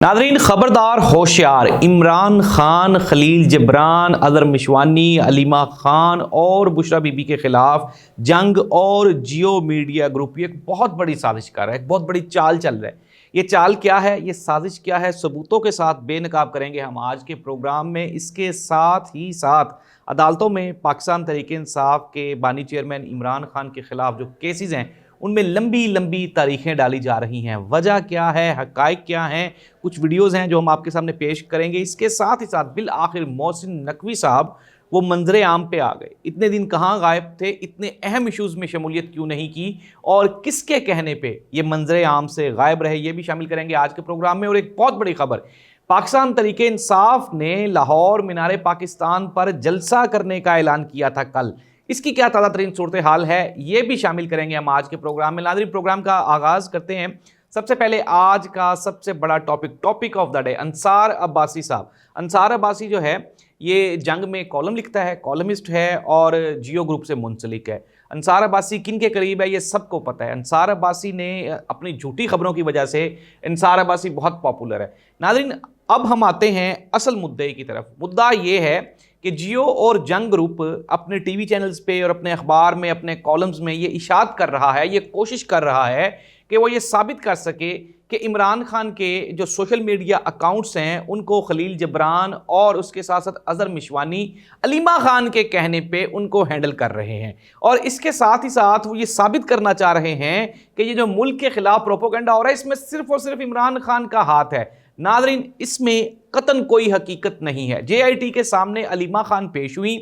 Nadreen खबरदार होशियार, इमरान खान, खलील जिब्रान, अजहर मिशवानी, अलीमा खान और बुशरा बीबी के खिलाफ जंग और जियो मीडिया ग्रुप ये एक बहुत बड़ी साजिश कर रहा है, एक बहुत बड़ी चाल चल रहा है। ये चाल क्या है, ये साजिश क्या है, सबूतों के साथ बेनकाब करेंगे हम आज के प्रोग्राम में। इसके साथ ही साथ अदालतों में पाकिस्तान तहरीक इंसाफ के बानी चेयरमैन इमरान खान के खिलाफ जो केसेस हैं उनमें लंबी लंबी तारीखें डाली जा रही हैं। वजह क्या है, हकायक क्या हैं, कुछ वीडियोज़ हैं जो हम आपके सामने पेश करेंगे। इसके साथ ही साथ बिल आखिर मोहसिन नकवी साहब वो मंजरे आम पे आ गए। इतने दिन कहाँ गायब थे, इतने अहम इश्यूज़ में शमूलियत क्यों नहीं की और किसके कहने पे ये मंजरे आम से गायब रहे, ये भी शामिल करेंगे आज के प्रोग्राम में। और एक बहुत बड़ी खबर, पाकिस्तान तहरीक इंसाफ ने लाहौर मीनार पाकिस्तान पर जलसा करने का ऐलान किया था कल। इसकी क्या ताज़ा तरीन सूरत हाल है, ये भी शामिल करेंगे हम आज के प्रोग्राम में। नाज़रीन, प्रोग्राम का आगाज़ करते हैं। सबसे पहले आज का सबसे बड़ा topic of the day, Ansar Abbasi साहब। अंसार अब्बासी जो है ये जंग में कॉलम लिखता है, कॉलमिस्ट है और जियो ग्रुप से मुंसलिक है। अंसार अब्बासी किन के करीब है ये सबको पता है। अंसार अब्बासी ने अपनी झूठी खबरों की वजह से अंसार अब्बासी बहुत पॉपुलर है। नाज़रीन, अब हम आते हैं असल मुद्दे की तरफ। मुद्दा ये है कि जियो और जंग ग्रुप अपने टीवी चैनल्स पे और अपने अखबार में, अपने कॉलम्स में ये इशाद कर रहा है, ये कोशिश कर रहा है कि वो ये साबित कर सके कि इमरान खान के जो सोशल मीडिया अकाउंट्स हैं उनको खलील जिब्रान और उसके साथ साथ अजहर मिशवानी, अलीमा खान के कहने पे उनको हैंडल कर रहे हैं। और इसके साथ ही साथ वो ये साबित करना चाह रहे हैं कि ये जो मुल्क के खिलाफ प्रोपोगंडा हो रहा है इसमें सिर्फ और सिर्फ इमरान खान का हाथ है। नाज़रीन, इसमें कतन कोई हकीकत नहीं है। JIT के सामने अलीमा खान पेश हुई।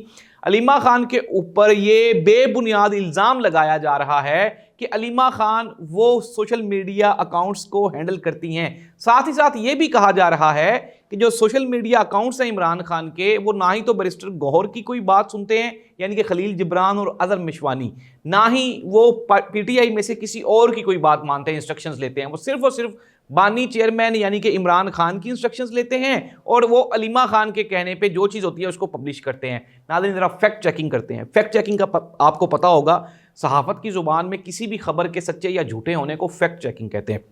अलीमा खान के ऊपर ये बेबुनियाद इल्ज़ाम लगाया जा रहा है कि अलीमा खान वो सोशल मीडिया अकाउंट्स को हैंडल करती हैं। साथ ही साथ ये भी कहा जा रहा है कि जो सोशल मीडिया अकाउंट्स हैं इमरान खान के, वो ना ही तो बैरिस्टर गौहर की कोई बात सुनते हैं यानी कि खलील जिब्रान और अजहर मिशवानी, ना ही वो PTI में से किसी और की कोई बात मानते हैं, इंस्ट्रक्शंस लेते हैं। वो सिर्फ और सिर्फ बानी चेयरमैन यानी कि इमरान खान की इंस्ट्रक्शंस लेते हैं और वो अलीमा खान के कहने पे जो चीज़ होती है उसको पब्लिश करते हैं। नाज़रीन, ज़रा फैक्ट चेकिंग करते हैं। फैक्ट चेकिंग का आपको पता होगा, सहाफ़त की ज़ुबान में किसी भी खबर के सच्चे या झूठे होने को फैक्ट चेकिंग कहते हैं।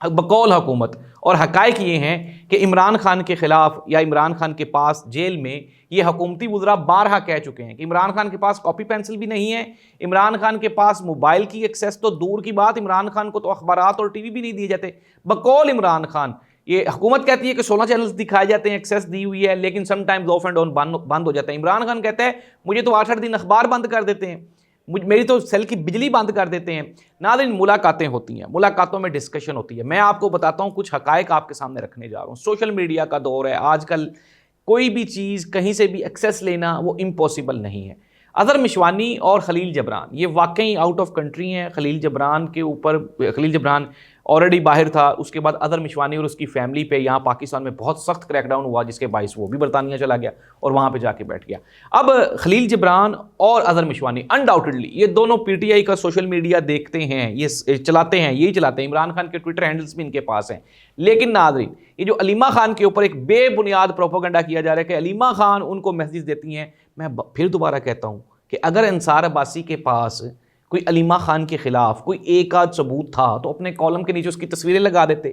बकौल हुकूमत और हकायक ये हैं कि इमरान खान के ख़िलाफ़ या इमरान खान के पास जेल में ये हुकूमती वज़रा बारहा कह चुके हैं कि इमरान खान के पास कॉपी पेंसिल भी नहीं है, इमरान खान के पास मोबाइल की एक्सेस तो दूर की बात, इमरान खान को तो अखबारात और TV भी नहीं दिए जाते। बकौल इमरान खान, ये हुकूमत कहती है कि 16 चैनल्स दिखाए जाते हैं, एक्सेस दी हुई है, लेकिन समटाइम्स ऑफ एंड ऑन बंद हो जाता है। इमरान खान कहता है मुझे तो 8-8 दिन अखबार बंद कर देते हैं, मेरी तो सेल की बिजली बंद कर देते हैं। नाज़रीन, मुलाकातें होती हैं, मुलाकातों में डिस्कशन होती है। मैं आपको बताता हूँ, कुछ हकायक आपके सामने रखने जा रहा हूँ। सोशल मीडिया का दौर है आजकल, कोई भी चीज़ कहीं से भी एक्सेस लेना वो इम्पॉसिबल नहीं है। अजहर मिशवानी और खलील जिब्रान ये वाकई आउट ऑफ कंट्री हैं। खलील जिब्रान ऑलरेडी बाहर था, उसके बाद अजहर मिशवानी और उसकी फैमिली पे यहाँ पाकिस्तान में बहुत सख्त क्रैकडाउन हुआ जिसके बाइस वो भी बरतानिया चला गया और वहाँ पे जाके बैठ गया। अब खलील जिब्रान और अजहर मिशवानी अनडाउटेडली ये दोनों PTI का सोशल मीडिया देखते हैं, ये चलाते हैं, यही चलाते हैं। इमरान खान के ट्विटर हैंडल्स भी इनके पास हैं। लेकिन नाज़रीन, ये जो अलीमा खान के ऊपर एक बेबुनियाद प्रोपोगंडा किया जा रहा है कि अलीमा खान उनको मैसेज देती हैं, मैं फिर दोबारा कहता हूँ कि अगर अंसार अब्बासी के पास कोई अलीमा खान के खिलाफ कोई एक आध सबूत था तो अपने कॉलम के नीचे उसकी तस्वीरें लगा देते,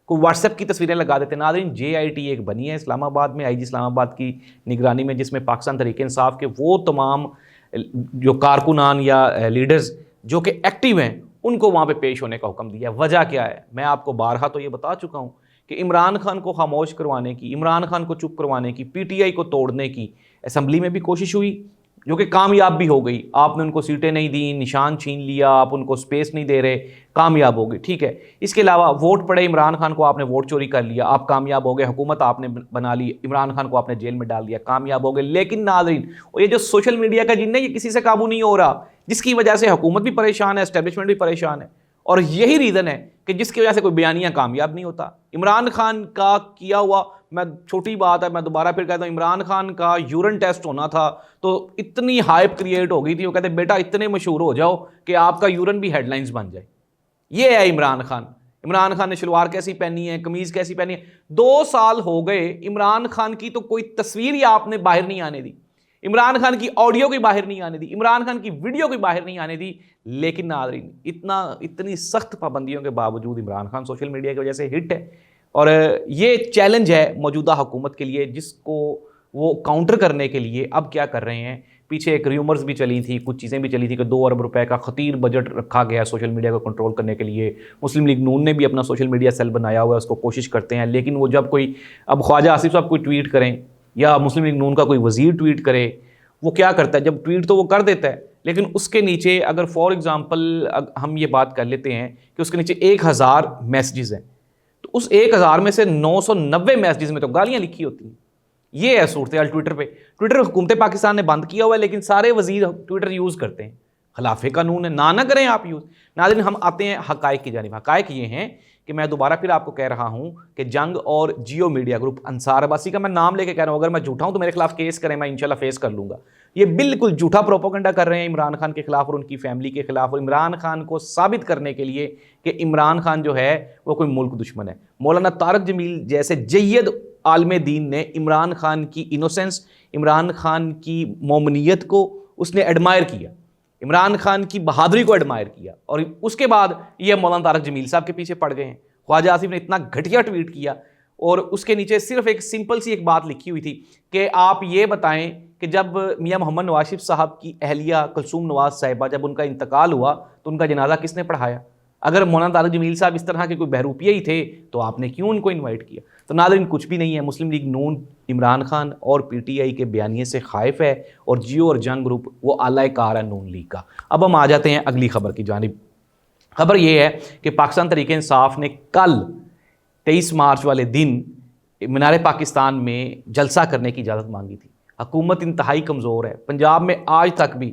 कोई व्हाट्सएप की तस्वीरें लगा देते। नाज़रीन, JIT एक बनी है इस्लामाबाद में, IG इस्लामाबाद की निगरानी में, जिसमें पाकिस्तान तहरीक इंसाफ के वो तमाम जो कारकुनान या लीडर्स जो कि एक्टिव हैं उनको वहाँ पे पेश होने का हुक्म दिया। वजह क्या है, मैं आपको बारहा तो ये बता चुका हूँ कि इमरान खान को खामोश करवाने की, इमरान खान को चुप करवाने की, PTI को तोड़ने की असेंबली में भी कोशिश हुई जो कि कामयाब भी हो गई। आपने उनको सीटें नहीं दी, निशान छीन लिया, आप उनको स्पेस नहीं दे रहे, कामयाब हो गई, ठीक है। इसके अलावा वोट पड़े, इमरान खान को आपने वोट चोरी कर लिया, आप कामयाब हो गए। हुकूमत आपने बना ली, इमरान खान को आपने जेल में डाल दिया, कामयाब हो गए। लेकिन नाज़रीन, ये जो सोशल मीडिया का जिन्न है ये किसी से काबू नहीं हो रहा, जिसकी वजह से हुकूमत भी परेशान है, एस्टेब्लिशमेंट भी परेशान है। और यही रीज़न है कि जिसकी वजह से कोई बयानिया कामयाब नहीं होता। इमरान खान का किया हुआ, मैं छोटी बात है, मैं दोबारा फिर कहता हूँ, इमरान खान का यूरिन टेस्ट होना था तो इतनी हाइप क्रिएट हो गई थी, वो कहते बेटा इतने मशहूर हो जाओ कि आपका यूरिन भी हेडलाइंस बन जाए। ये है इमरान खान। इमरान खान ने शलवार कैसी पहनी है, कमीज़ कैसी पहनी है। 2 साल हो गए, इमरान खान की तो कोई तस्वीर ही आपने बाहर नहीं आने दी, इमरान खान की ऑडियो की बाहर नहीं आने दी, इमरान खान की वीडियो की बाहर नहीं आने दी। लेकिन नाज़रीन, इतनी सख्त पाबंदियों के बावजूद इमरान खान सोशल मीडिया की वजह से हिट है। اور یہ چیلنج ہے موجودہ حکومت کے لیے، جس کو وہ کاؤنٹر کرنے کے لیے اب کیا کر رہے ہیں. پیچھے ایک ریومرز بھی چلی تھی، کچھ چیزیں بھی چلی تھی کہ 2 ارب روپے کا خطیر بجٹ رکھا گیا سوشل میڈیا کو کنٹرول کرنے کے لیے. مسلم لیگ نون نے بھی اپنا سوشل میڈیا سیل بنایا ہوا ہے، اس کو کوشش کرتے ہیں. لیکن وہ جب کوئی اب خواجہ آصف صاحب کوئی ٹویٹ کریں یا مسلم لیگ نون کا کوئی وزیر ٹویٹ کرے، وہ کیا کرتا ہے، جب ٹویٹ تو وہ کر دیتا ہے لیکن اس کے نیچے اگر فار ایگزامپل ہم یہ بات کر لیتے ہیں کہ اس کے نیچے 1000 میسیجز ہیں، تو اس 1000 میں سے 990 میسیجز میں تو گالیاں لکھی ہوتی ہیں. یہ ہے صورتحال ٹویٹر پہ. ٹویٹر حکومت پاکستان نے بند کیا ہوا ہے لیکن سارے وزیر ٹویٹر یوز کرتے ہیں. خلاف قانون ہے، نہ کریں آپ یوز. ناظرین، ہم آتے ہیں حقائق کی جانب. حقائق یہ ہیں کہ میں دوبارہ پھر آپ کو کہہ رہا ہوں کہ جنگ اور جیو میڈیا گروپ انصار عباسی کا میں نام لے کے کہہ رہا ہوں، اگر میں جھوٹا ہوں تو میرے خلاف کیس کریں، میں انشاءاللہ فیس کر لوں گا. یہ بالکل جھوٹا پروپیگنڈا کر رہے ہیں عمران خان کے خلاف اور ان کی فیملی کے خلاف، اور عمران خان کو ثابت کرنے کے لیے کہ عمران خان جو ہے وہ کوئی ملک دشمن ہے. مولانا طارق جمیل جیسے جید عالم دین نے عمران خان کی انوسنس، عمران خان کی مومنیت کو اس نے ایڈمائر کیا، عمران خان کی بہادری کو ایڈمائر کیا، اور اس کے بعد یہ مولانا طارق جمیل صاحب کے پیچھے پڑ گئے ہیں. خواجہ آصف نے اتنا گھٹیا ٹویٹ کیا اور اس کے نیچے صرف ایک سمپل سی ایک بات لکھی ہوئی تھی کہ آپ یہ بتائیں کہ جب میاں محمد نواز شریف صاحب کی اہلیہ کلثوم نواز صاحبہ جب ان کا انتقال ہوا تو ان کا جنازہ کس نے پڑھایا؟ اگر مولانا طارق جمیل صاحب اس طرح کے کوئی بہروپیہ ہی تھے تو آپ نے کیوں ان کو انوائٹ کیا؟ تو ناظرین، کچھ بھی نہیں ہے. مسلم لیگ نون عمران خان اور پی ٹی آئی کے بیانیے سے خائف ہے، اور جیو اور جنگ گروپ وہ اعلی کار ہے نون لیگ کا. اب ہم آ جاتے ہیں اگلی خبر کی جانب. خبر یہ ہے کہ پاکستان تحریک انصاف نے کل 23 مارچ والے دن مینار پاکستان میں جلسہ کرنے کی اجازت مانگی تھی. حکومت انتہائی کمزور ہے. پنجاب میں آج تک بھی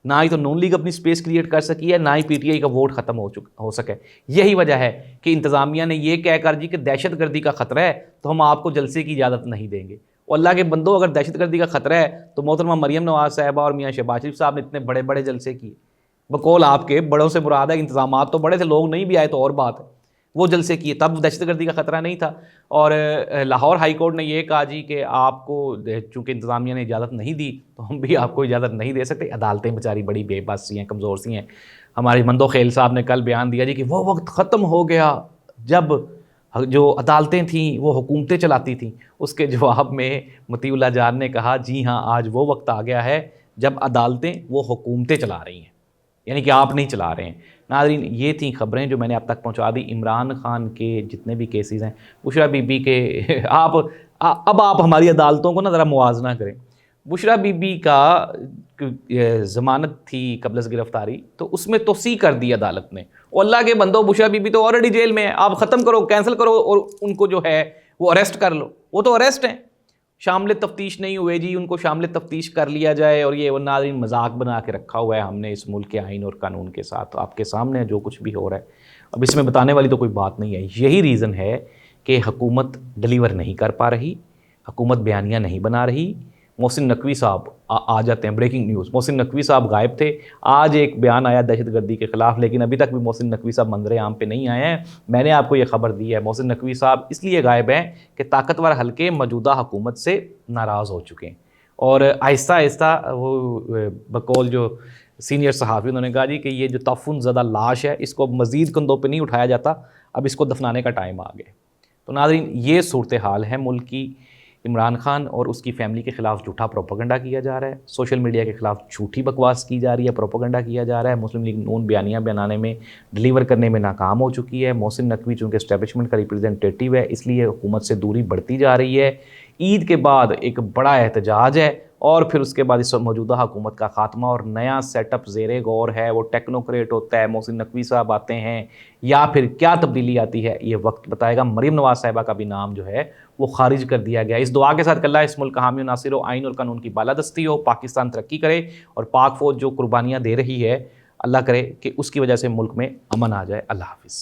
نہ ہی تو نون لیگ اپنی سپیس کریٹ کر سکی ہے، نہ ہی پی ٹی آئی کا ووٹ ختم ہو سکے. یہی وجہ ہے کہ انتظامیہ نے یہ کہہ کر کہ دہشت گردی کا خطرہ ہے تو ہم آپ کو جلسے کی اجازت نہیں دیں گے. اور اللہ کے بندو، اگر دہشت گردی کا خطرہ ہے تو محترمہ مریم نواز صاحبہ اور میاں شہباز شریف صاحب نے اتنے بڑے بڑے جلسے کیے. بقول آپ کے بڑوں سے مراد ہے، انتظامات تو بڑے تھے، لوگ نہیں بھی آئے تو اور بات ہے. وہ جلسے کیے، تب دہشت گردی کا خطرہ نہیں تھا. اور لاہور ہائی کورٹ نے یہ کہا کہ آپ کو چونکہ انتظامیہ نے اجازت نہیں دی تو ہم بھی آپ کو اجازت نہیں دے سکتے. عدالتیں بیچاری بڑی بے بس سی ہیں، کمزور سی ہیں. ہمارے مندو خیل صاحب نے کل بیان دیا کہ وہ وقت ختم ہو گیا جب جو عدالتیں تھیں وہ حکومتیں چلاتی تھیں. اس کے جواب میں مطیع اللہ جان نے کہا جی ہاں، آج وہ وقت آ گیا ہے جب عدالتیں وہ حکومتیں چلا رہی ہیں، یعنی کہ آپ نہیں چلا رہے ہیں. ناظرین، یہ تھیں خبریں جو میں نے اب تک پہنچا دی. عمران خان کے جتنے بھی کیسز ہیں، بشرا بی بی کے اب آپ ہماری عدالتوں کو نا ذرا موازنہ کریں. بشرا بی بی کا ضمانت تھی قبل از گرفتاری، تو اس میں توسیع کر دی عدالت نے. اور اللہ کے بندو، بشرا بی بی تو آلریڈی جیل میں ہے. آپ ختم کرو، کینسل کرو اور ان کو جو ہے وہ اریسٹ کر لو. وہ تو اریسٹ ہیں، شامل تفتیش نہیں ہوئے جی، ان کو شامل تفتیش کر لیا جائے. اور یہ ناظرین مذاق بنا کے رکھا ہوا ہے ہم نے اس ملک کے آئین اور قانون کے ساتھ. آپ کے سامنے جو کچھ بھی ہو رہا ہے اب اس میں بتانے والی تو کوئی بات نہیں ہے. یہی ریزن ہے کہ حکومت ڈلیور نہیں کر پا رہی، حکومت بیانیہ نہیں بنا رہی. محسن نقوی صاحب آ جاتے ہیں، بریکنگ نیوز. محسن نقوی صاحب غائب تھے. آج ایک بیان آیا دہشت گردی کے خلاف، لیکن ابھی تک بھی محسن نقوی صاحب منظر عام پہ نہیں آئے ہیں. میں نے آپ کو یہ خبر دی ہے. محسن نقوی صاحب اس لیے غائب ہیں کہ طاقتور حلقے موجودہ حکومت سے ناراض ہو چکے ہیں، اور آہستہ آہستہ وہ بقول جو سینئر صحافی انہوں نے کہا کہ یہ جو تعفن زدہ لاش ہے اس کو مزید کندھوں پہ نہیں اٹھایا جاتا، اب اس کو دفنانے کا ٹائم آ گیا. تو ناظرین، یہ صورتحال ہے ملک کی. عمران خان اور اس کی فیملی کے خلاف جھوٹا پروپیگنڈا کیا جا رہا ہے، سوشل میڈیا کے خلاف جھوٹی بکواس کی جا رہی ہے، پروپیگنڈا کیا جا رہا ہے. مسلم لیگ نون بیانیہ بنانے میں، ڈلیور کرنے میں ناکام ہو چکی ہے. محسن نقوی چونکہ اسٹیبلشمنٹ کا ریپرزینٹیٹیو ہے، اس لیے حکومت سے دوری بڑھتی جا رہی ہے. عید کے بعد ایک بڑا احتجاج ہے اور پھر اس کے بعد اس موجودہ حکومت کا خاتمہ اور نیا سیٹ اپ زیر غور ہے. وہ ٹیکنوکریٹ ہوتا ہے، محسن نقوی صاحب آتے ہیں، یا پھر کیا تبدیلی آتی ہے یہ وقت بتائے گا. مریم نواز صاحبہ کا بھی نام جو ہے وہ خارج کر دیا گیا. اس دعا کے ساتھ کہ اللہ اس ملک کا حامی و ناصر ہو، آئین اور قانون کی بالادستی ہو، پاکستان ترقی کرے، اور پاک فوج جو قربانیاں دے رہی ہے اللہ کرے کہ اس کی وجہ سے ملک میں امن آ جائے. اللہ حافظ.